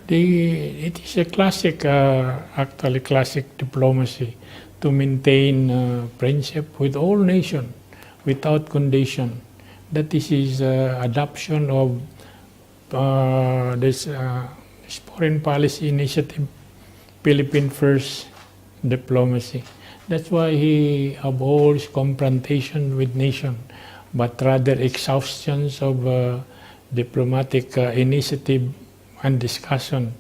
It is a classic, actually classic diplomacy to maintain friendship with all nations without condition. That is his adoption of this foreign policy initiative, Philippine First diplomacy. That's why he abhors confrontation with nation, but rather exhaustions of diplomatic initiative and discussion.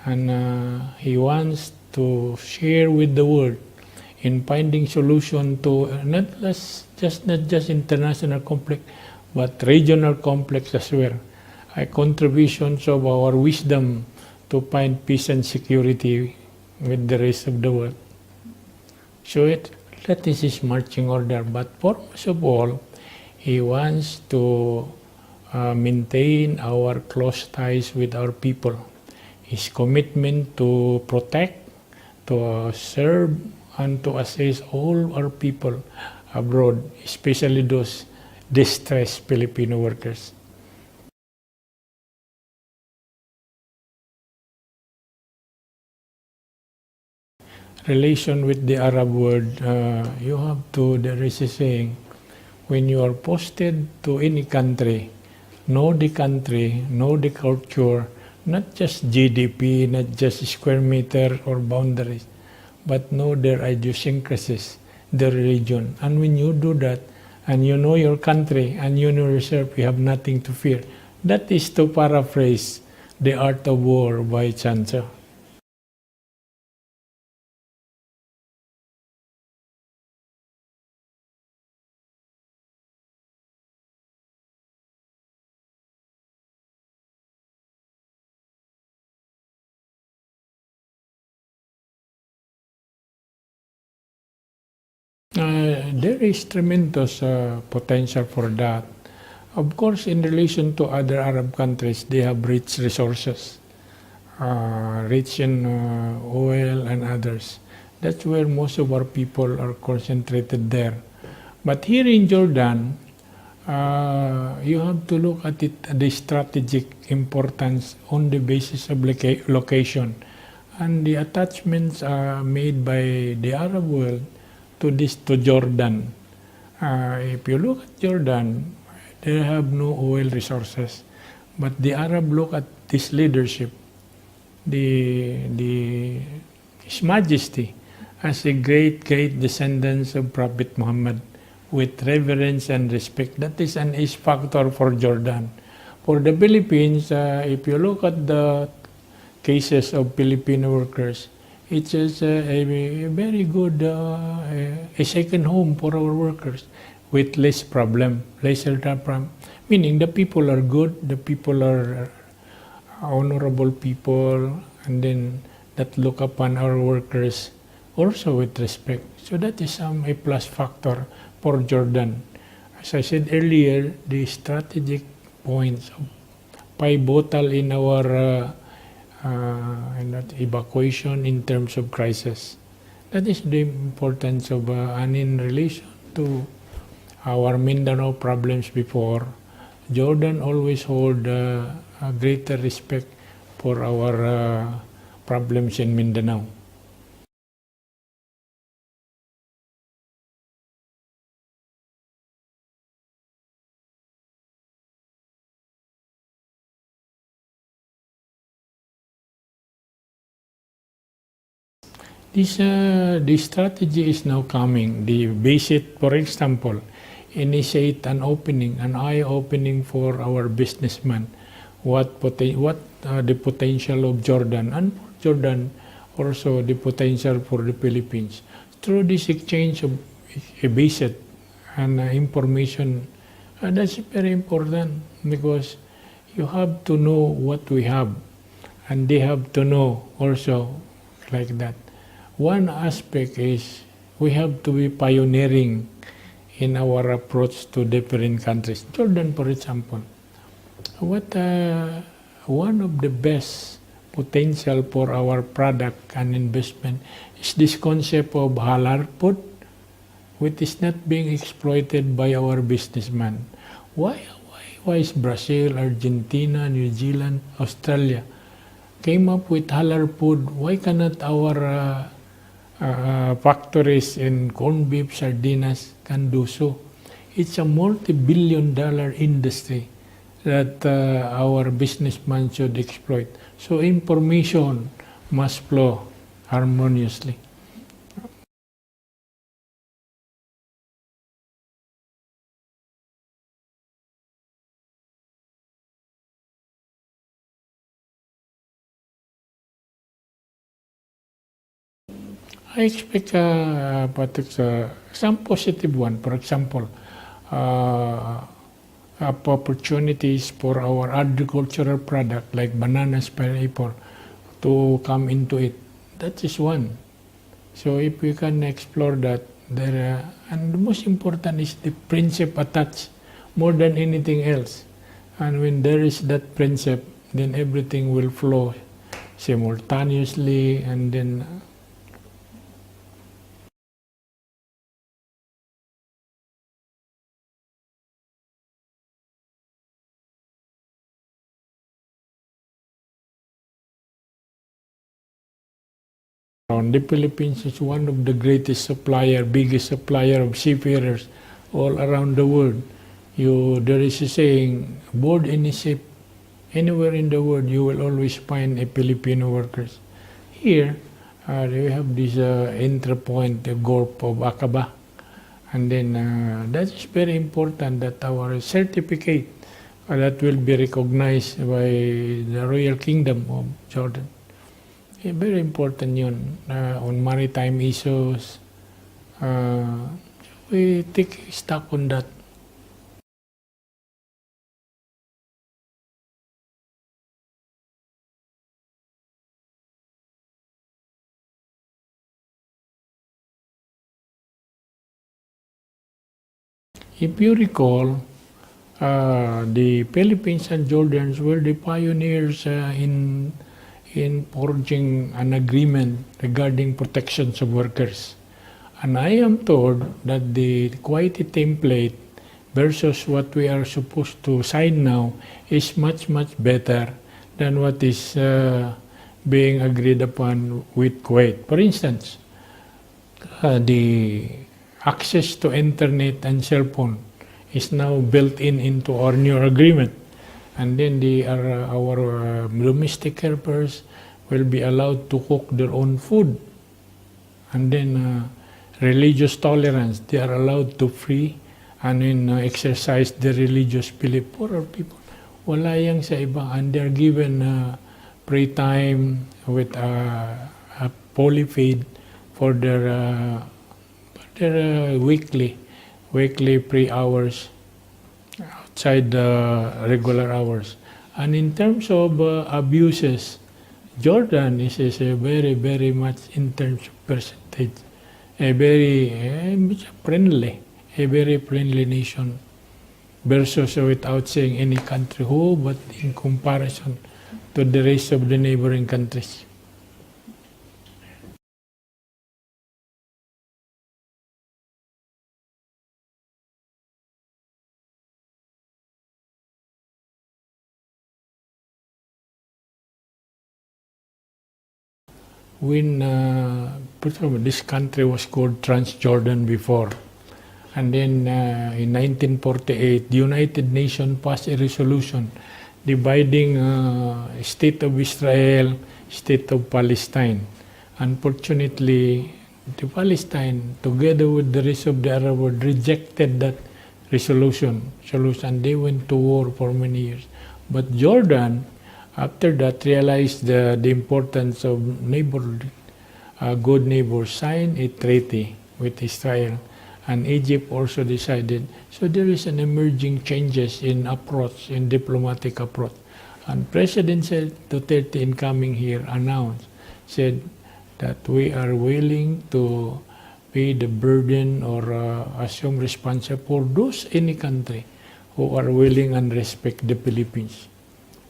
And he wants to share with the world in finding solution to not just international conflict, but regional conflicts as well. Contributions of our wisdom to find peace and security with the rest of the world. So that is his marching order. But foremost of all, he wants to maintain our close ties with our people. His commitment to protect, to serve, and to assist all our people abroad, especially those distressed Filipino workers. Relation with the Arab world, you have to, there is a saying, when you are posted to any country, know the country, know the culture, not just GDP, not just square meter or boundaries, but know their idiosyncrasies, their religion. And when you do that, and you know your country, and you know yourself, you have nothing to fear. That is to paraphrase The Art of War by Chancha. There is tremendous potential for that. Of course, in relation to other Arab countries, they have rich resources, rich in oil and others. That's where most of our people are concentrated there. But here in Jordan, you have to look at it, the strategic importance on the basis of location and the attachments made by the Arab world to Jordan. If you look at Jordan, they have no oil resources, but the Arab look at this leadership, His Majesty, as a great descendants of Prophet Muhammad, with reverence and respect. That is an ace factor for Jordan. For the Philippines, if you look at the cases of Filipino workers, it is a very good a second home for our workers with less problem, lesser problem. Meaning the people are good, the people are honorable people, and then that look upon our workers also with respect. So that is a plus factor for Jordan. As I said earlier, the strategic points pivotal in our evacuation in terms of crisis. That is the importance of, and in relation to our Mindanao problems before, Jordan always hold a greater respect for our problems in Mindanao. This strategy is now coming. The basic, for example, initiate an eye-opening for our businessmen. What the potential of Jordan, and for Jordan also the potential for the Philippines. Through this exchange of a basic and information, that's very important because you have to know what we have, and they have to know also like that. One aspect is we have to be pioneering in our approach to different countries. Jordan, for example, one of the best potential for our product and investment is this concept of halal food, which is not being exploited by our businessmen. Why is Brazil, Argentina, New Zealand, Australia came up with halal food? Why cannot our factories in corned beef, sardinas can do so? It's a multi-billion-dollar industry that our businessmen should exploit. So information must flow harmoniously. I expect some positive one. For example, opportunities for our agricultural product like bananas, pineapple, to come into it. That is one. So if we can explore that, and the most important is the principle attached more than anything else. And when there is that principle, then everything will flow simultaneously, and then the Philippines is one of the biggest supplier of seafarers all around the world. There is a saying, board any ship, anywhere in the world, you will always find a Filipino workers. Here, we have this entry point, the Gulf of Aqaba, And then that is very important that our certificate that will be recognized by the Royal Kingdom of Jordan. Very important yun on maritime issues. We take stock on that. If you recall, the Philippines and Jordans were the pioneers in forging an agreement regarding protections of workers. And I am told that the quality template versus what we are supposed to sign now is much, much better than what is being agreed upon with Kuwait. For instance, the access to internet and cell phone is now built in into our new agreement. And then our domestic helpers will be allowed to cook their own food. And then religious tolerance, they are allowed to free and then exercise the religious belief. For our people, wala yang sa iba. And they're given free time with a polyfeed for their weekly 3 hours outside the regular hours. And in terms of abuses, Jordan is a very, very much in terms of percentage, a very friendly nation versus without saying any country who, but in comparison to the rest of the neighboring countries. When this country was called Transjordan before, and then in 1948, the United Nations passed a resolution dividing State of Israel, State of Palestine. Unfortunately, the Palestine, together with the rest of the Arab world, rejected that resolution. They went to war for many years. But Jordan, after that, realized the importance of neighborhood, good neighbors, signed a treaty with Israel, and Egypt also decided. So there is an emerging changes in approach, in diplomatic approach. And President Duterte, in coming here, said that we are willing to pay the burden or assume responsibility for those any country who are willing and respect the Philippines.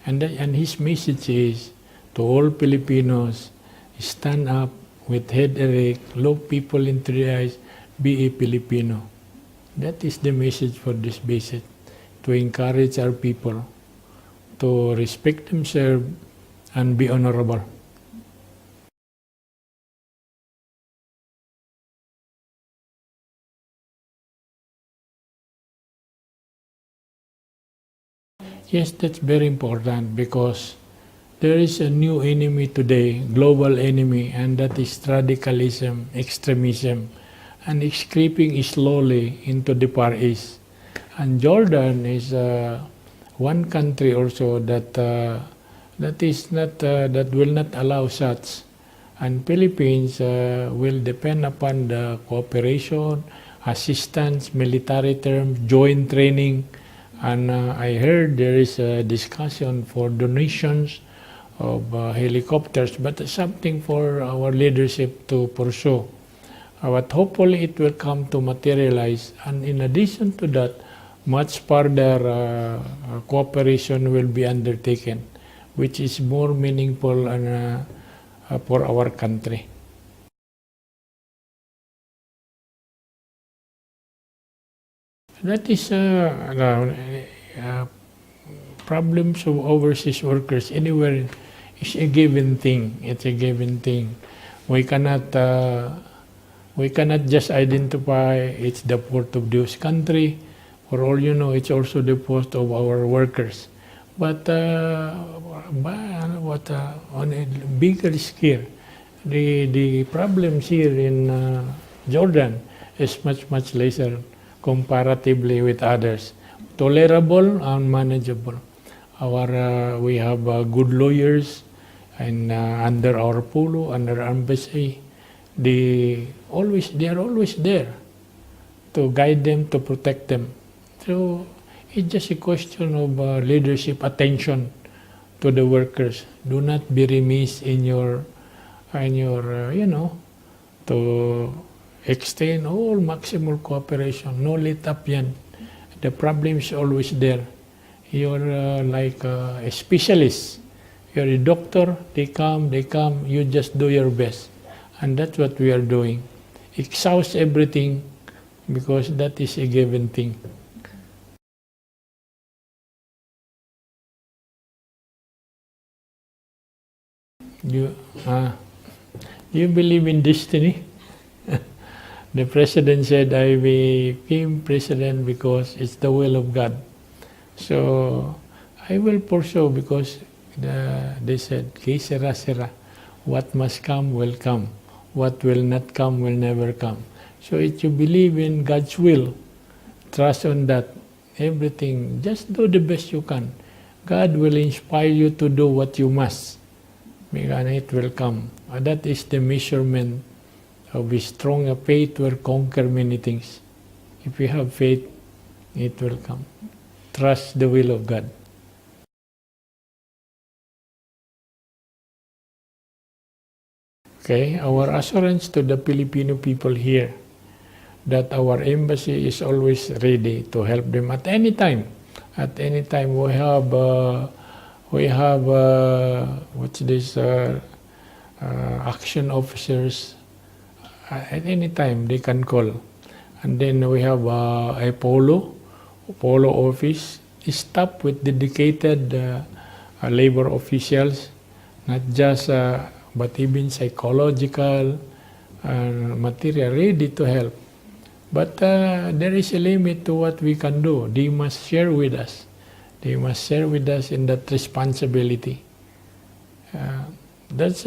And his message is to all Filipinos, stand up with head erect, look people into the eyes, be a Filipino. That is the message for this visit, to encourage our people to respect themselves and be honorable. Yes, that's very important because there is a new enemy today, global enemy, and that is radicalism, extremism, and it's creeping slowly into the Far East. And Jordan is one country also that that will not allow such. And Philippines will depend upon the cooperation, assistance, military terms, joint training. And I heard there is a discussion for donations of helicopters, but something for our leadership to pursue. But hopefully it will come to materialize. And in addition to that, much further cooperation will be undertaken, which is more meaningful and for our country. That is problems of overseas workers anywhere is a given thing. It's a given thing. We cannot just identify it's the fault of this country. For all you know, it's also the fault of our workers. But on a bigger scale, the problems here in Jordan is much lesser comparatively with others. Tolerable and manageable. We have good lawyers and under our polo, under embassy, they are always there to guide them, to protect them. So it's just a question of leadership, attention to the workers. Do not be remiss in your to extend all maximal cooperation. No let up yan. The problem is always there. You're like a specialist. You're a doctor, they come, you just do your best. And that's what we are doing. Exhaust everything because that is a given thing. You believe in destiny? The president said, I became president because it's the will of God. So I will pursue because they said, "Que sera, sera." What must come will come. What will not come will never come. So if you believe in God's will, trust on that. Everything, just do the best you can. God will inspire you to do what you must. And it will come. That is the measurement of a strong faith will conquer many things. If you have faith, it will come. Trust the will of God. Okay, our assurance to the Filipino people here that our embassy is always ready to help them at any time. At any time, we have action officers. At any time they can call, and then we have a polo office staffed with dedicated labor officials, not just but even psychological material ready to help. But there is a limit to what we can do. They must share with us. They must share with us in that responsibility. That's